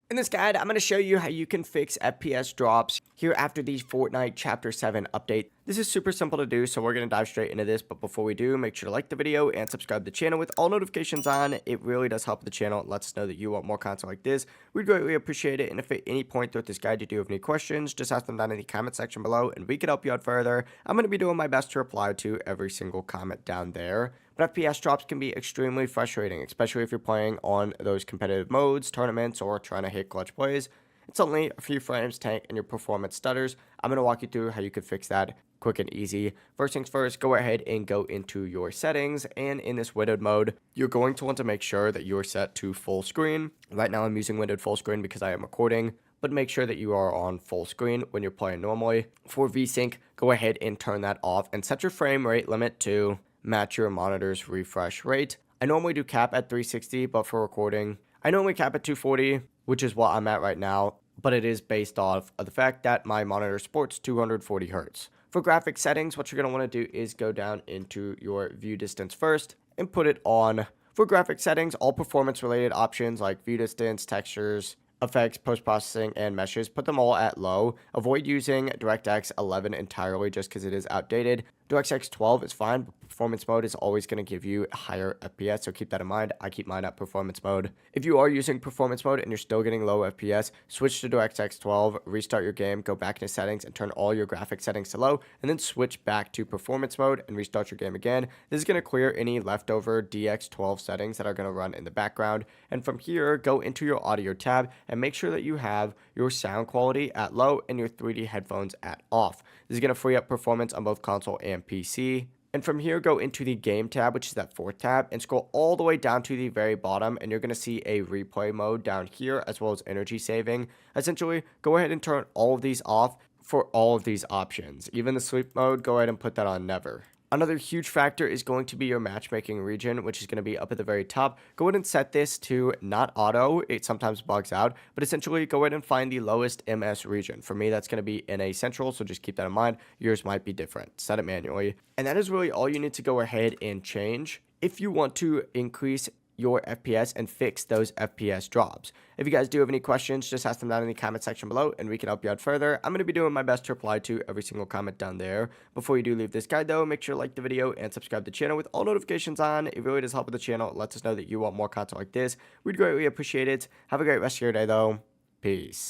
In this guide, I'm going to show you how you can fix FPS drops here after the Fortnite Chapter 7 update. This is super simple to do, so we're going to dive straight into this, but before we do, make sure to like the video and subscribe to the channel with all notifications on. It really does help the channel and lets us know that you want more content like this. We'd greatly appreciate it, and if at any point throughout this guide you do have any questions, just ask them down in the comment section below, and we can help you out further. I'm going to be doing my best to reply to every single comment down there. But FPS drops can be extremely frustrating, especially if you're playing on those competitive modes, tournaments, or trying to hit clutch plays. It's only a few frames tank and your performance stutters. I'm going to walk you through how you can fix that quick and easy. First things first, go ahead and go into your settings, and in this windowed mode, you're going to want to make sure that you're set to full screen. Right now I'm using windowed full screen because I am recording, but make sure that you are on full screen when you're playing normally. For VSync, go ahead and turn that off and set your frame rate limit to match your monitor's refresh rate. I normally do cap at 360, but for recording, I normally cap at 240, which is what I'm at right now, but it is based off of the fact that my monitor sports 240 hertz. For graphic settings, what you're going to want to do is go down into your view distance first and put it on. For graphic settings, all performance related options like view distance, textures, effects, post-processing, and meshes, put them all at low. Avoid using DirectX 11 entirely just because it is outdated. DirectX 12 is fine, but performance mode is always going to give you higher FPS, so keep that in mind. I keep mine at performance mode. If you are using performance mode and you're still getting low FPS, switch to DirectX 12, restart your game, go back into settings, and turn all your graphic settings to low, and then switch back to performance mode and restart your game again. This is going to clear any leftover DX12 settings that are going to run in the background, and from here, go into your audio tab and make sure that you have your sound quality at low and your 3D headphones at off. This is going to free up performance on both console and PC. And from here, go into the game tab, which is that fourth tab, and scroll all the way down to the very bottom, and you're going to see a replay mode down here, as well as energy saving. Essentially, go ahead and turn all of these off for all of these options. Even the sleep mode, go ahead and put that on never. Another huge factor is going to be your matchmaking region, which is going to be up at the very top. Go ahead and set this to not auto. It sometimes bugs out, but essentially go ahead and find the lowest MS region. For me, that's going to be NA Central, so just keep that in mind. Yours might be different. Set it manually. And that is really all you need to go ahead and change if you want to increase your FPS and fix those FPS drops. If you guys do have any questions, just ask them down in the comment section below and we can help you out further. I'm going to be doing my best to reply to every single comment down there. Before you do leave this guide though, make sure to like the video and subscribe to the channel with all notifications on. It really does help with the channel. It lets us know that you want more content like this. We'd greatly appreciate it. Have a great rest of your day though. Peace.